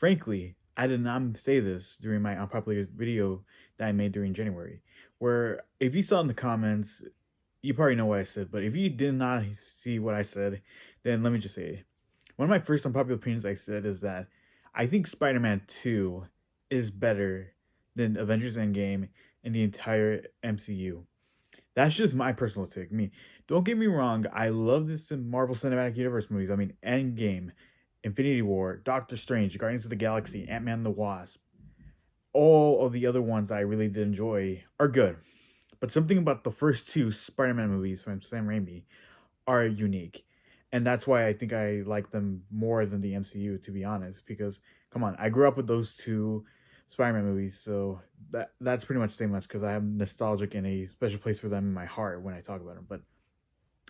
Frankly, I did not say this during my unpopular video that I made during January, where if you saw in the comments, you probably know what I said, but if you did not see what I said, then let me just say, one of my first unpopular opinions I said is that I think Spider-Man 2 is better than Avengers Endgame and the entire MCU. That's just my personal take. I mean, don't get me wrong, I love this in Marvel Cinematic Universe movies. I mean, Endgame, Infinity War, Doctor Strange, Guardians of the Galaxy, Ant-Man and the Wasp. All of the other ones I really did enjoy are good. But something about the first two Spider-Man movies from Sam Raimi are unique. And that's why I think I like them more than the MCU, to be honest. Because come on, I grew up with those two Spider-Man movies, so that's pretty much saying much because I am nostalgic and a special place for them in my heart when I talk about them. But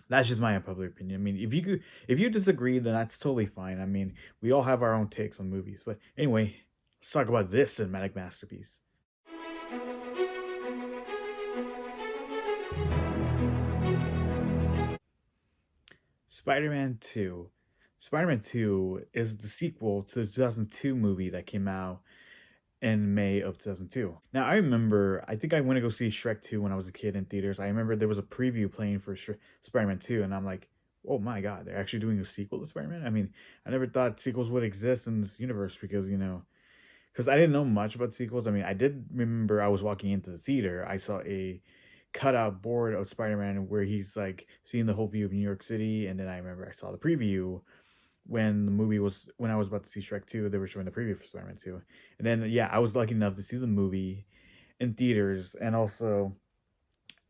that's just my unpopular opinion. I mean, if you disagree, then that's totally fine. I mean, we all have our own takes on movies. But anyway, let's talk about this cinematic masterpiece. Spider-Man 2. Spider-Man 2 is the sequel to the 2002 movie that came out in May of 2002. Now, I remember, I think I went to go see Shrek 2 when I was a kid in theaters. I remember there was a preview playing for Spider-Man 2, and I'm like, oh my god, they're actually doing a sequel to Spider-Man? I mean, I never thought sequels would exist in this universe because, because I didn't know much about sequels. I mean, I did remember I was walking into the theater, I saw a cutout board of Spider-Man where he's like seeing the whole view of New York City, and then I remember I saw the preview when I was about to see Shrek 2, they were showing the preview for Spider-Man 2. And then yeah, I was lucky enough to see the movie in theaters, and also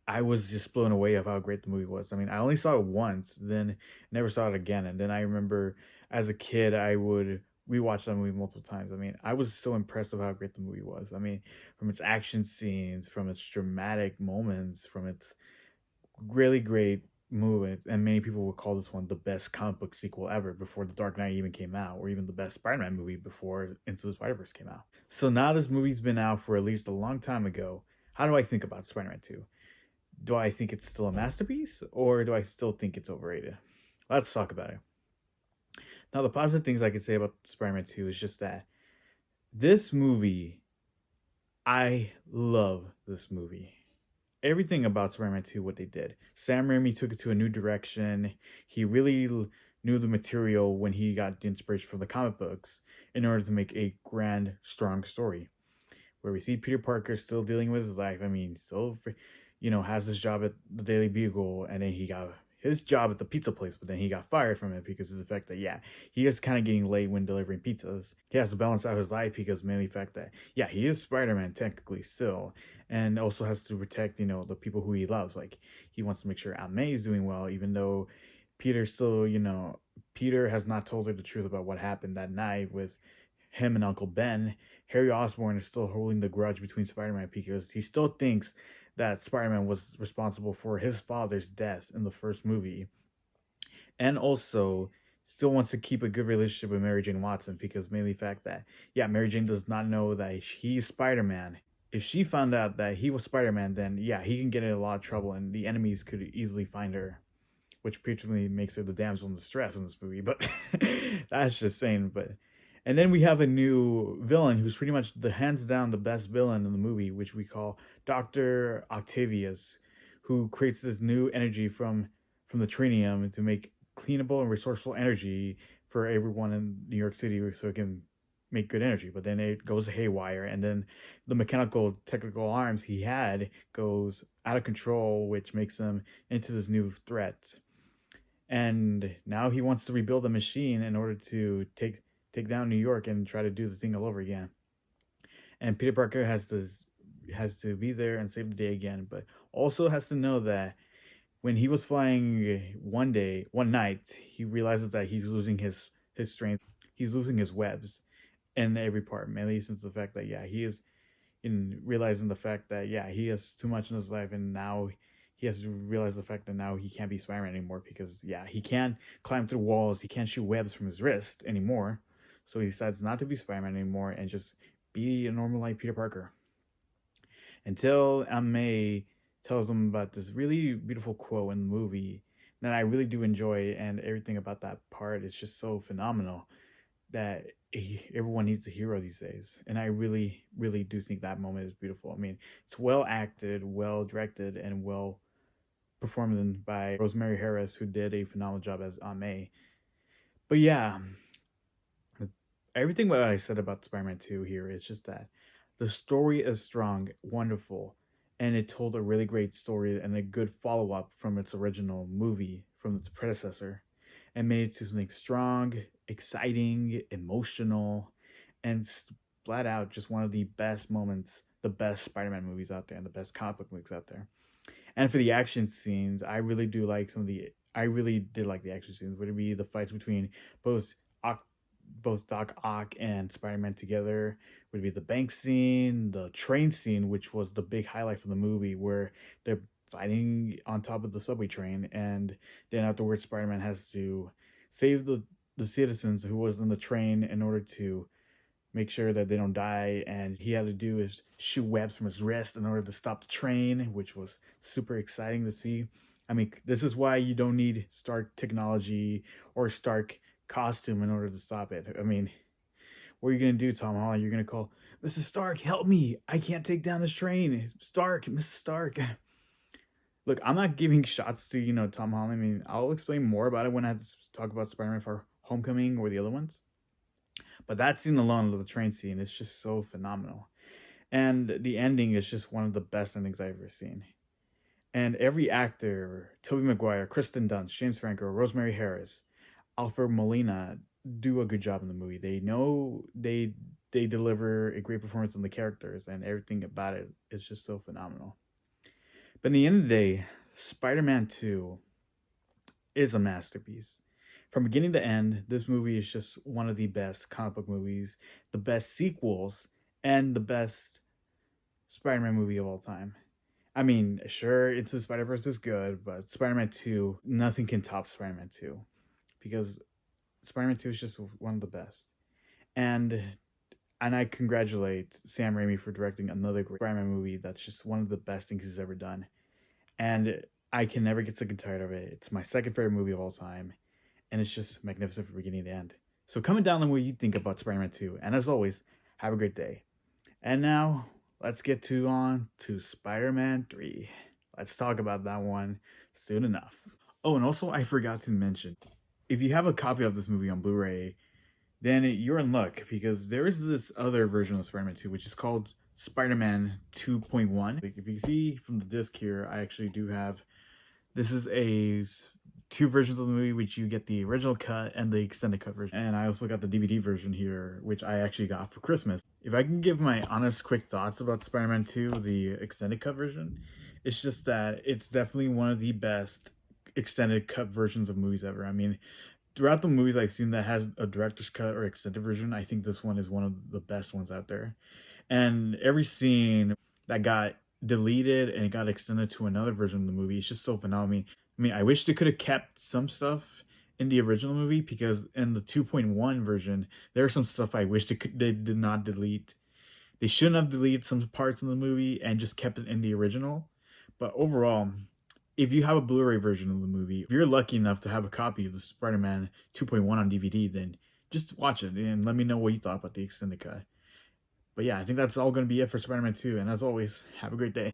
I was just blown away of how great the movie was. I mean, I only saw it once, then never saw it again. And then I remember as a kid I would rewatch that movie multiple times. I mean, I was so impressed with how great the movie was. I mean, from its action scenes, from its dramatic moments, from its really great movie, and many people would call this one the best comic book sequel ever before The Dark Knight even came out, or even the best Spider-Man movie before Into the Spider-Verse came out. So now this movie's been out for at least a long time ago. How do I think about Spider-Man 2? Do I think it's still a masterpiece, or do I still think it's overrated? Let's talk about it. Now, the positive things I could say about Spider-Man 2 is just that this movie, I love this movie. Everything about Spider-Man 2, what they did. Sam Raimi took it to a new direction. He really knew the material when he got the inspiration from the comic books in order to make a grand, strong story. Where we see Peter Parker still dealing with his life. I mean, still, has his job at the Daily Bugle, and then he got his job at the pizza place, but then he got fired from it because of the fact that, yeah, he is kind of getting late when delivering pizzas. He has to balance out his life because mainly the fact that, yeah, he is Spider-Man technically still, and also has to protect, the people who he loves. Like, he wants to make sure Aunt May is doing well, even though Peter still, Peter has not told her the truth about what happened that night with him and Uncle Ben. Harry Osborn is still holding the grudge between Spider-Man because he still thinks that Spider-Man was responsible for his father's death in the first movie. And also still wants to keep a good relationship with Mary Jane Watson because mainly the fact that, yeah, Mary Jane does not know that he's Spider-Man. If she found out that he was Spider-Man, then yeah, he can get in a lot of trouble and the enemies could easily find her, which particularly makes her the damsel in distress in this movie. But that's just saying. But and then we have a new villain who's pretty much the hands down the best villain in the movie, which we call Dr. Octavius, who creates this new energy from the trinium to make cleanable and resourceful energy for everyone in New York City so it can make good energy. But then it goes haywire, and then the mechanical technical arms he had goes out of control, which makes him into this new threat. And now he wants to rebuild the machine in order to take down New York and try to do the thing all over again. And Peter Parker has to be there and save the day again, but also has to know that when he was flying one night, he realizes that he's losing his strength. He's losing his webs in every part, mainly since the fact that, yeah, he is in realizing the fact that, yeah, he has too much in his life, and now he has to realize the fact that now he can't be Spider-Man anymore because, yeah, he can't climb through walls, he can't shoot webs from his wrist anymore. So he decides not to be Spider-Man anymore and just be a normal like Peter Parker. Until Aunt May tells him about this really beautiful quote in the movie that I really do enjoy, and everything about that part is just so phenomenal that everyone needs a hero these days, and I really, really do think that moment is beautiful. I mean, it's well acted, well directed, and well performed by Rosemary Harris, who did a phenomenal job as Aunt May. But yeah, everything what I said about Spider-Man 2 here is just that the story is strong, wonderful, and it told a really great story and a good follow-up from its original movie, from its predecessor, and made it to something strong, exciting, emotional, and flat out just one of the best moments, the best Spider-Man movies out there, and the best comic book movies out there. And for the action scenes, I really do like some of the. I really did like the action scenes. Would it be the fights between both both Doc Ock and Spider-Man together? Would it be the bank scene, the train scene, which was the big highlight from the movie, where they're fighting on top of the subway train, and then afterwards Spider-Man has to save the citizens who was in the train in order to make sure that they don't die, and he had to do is shoot webs from his wrist in order to stop the train, which was super exciting to see. I mean, this is why you don't need Stark technology or Stark costume in order to stop it. I mean, what are you gonna do, Tom Holland? You're gonna call Mrs. Stark, help me! I can't take down this train. Stark, Mrs. Stark. Look, I'm not giving shots to Tom Holland. I mean, I'll explain more about it when I have to talk about Spider-Man for Homecoming or the other ones. But that scene alone, the train scene, is just so phenomenal. And the ending is just one of the best endings I've ever seen. And every actor, Tobey Maguire, Kristen Dunst, James Franco, Rosemary Harris, Alfred Molina, do a good job in the movie. They know they deliver a great performance on the characters, and everything about it is just so phenomenal. But in the end of the day, Spider-Man 2 is a masterpiece. From beginning to end, this movie is just one of the best comic book movies, the best sequels, and the best Spider-Man movie of all time. I mean, sure, Into the Spider-Verse is good, but Spider-Man 2, nothing can top Spider-Man 2, because Spider-Man 2 is just one of the best. And I congratulate Sam Raimi for directing another great Spider-Man movie that's just one of the best things he's ever done. And I can never get sick and tired of it. It's my second favorite movie of all time, and it's just magnificent from beginning to end. So comment down on what you think about Spider-Man 2, and as always, have a great day. And now, let's get on to Spider-Man 3. Let's talk about that one soon enough. Oh, and also I forgot to mention, if you have a copy of this movie on Blu-ray, then you're in luck, because there is this other version of Spider-Man 2, which is called Spider-Man 2.1. Like, if you see from the disc here, I actually do have, this is two versions of the movie, which you get the original cut and the extended cut version. And I also got the DVD version here, which I actually got for Christmas. If I can give my honest, quick thoughts about Spider-Man 2, the extended cut version, it's just that it's definitely one of the best extended cut versions of movies ever. I mean, throughout the movies I've seen that has a director's cut or extended version, I think this one is one of the best ones out there. And every scene that got deleted and it got extended to another version of the movie, it's just so phenomenal. I mean, I wish they could have kept some stuff in the original movie, because in the 2.1 version, there's some stuff I wish they did not delete. They shouldn't have deleted some parts in the movie and just kept it in the original. But overall, if you have a Blu-ray version of the movie, if you're lucky enough to have a copy of the Spider-Man 2.1 on DVD, then just watch it and let me know what you thought about the extended cut. But yeah, I think that's all going to be it for Spider-Man 2. And as always, have a great day.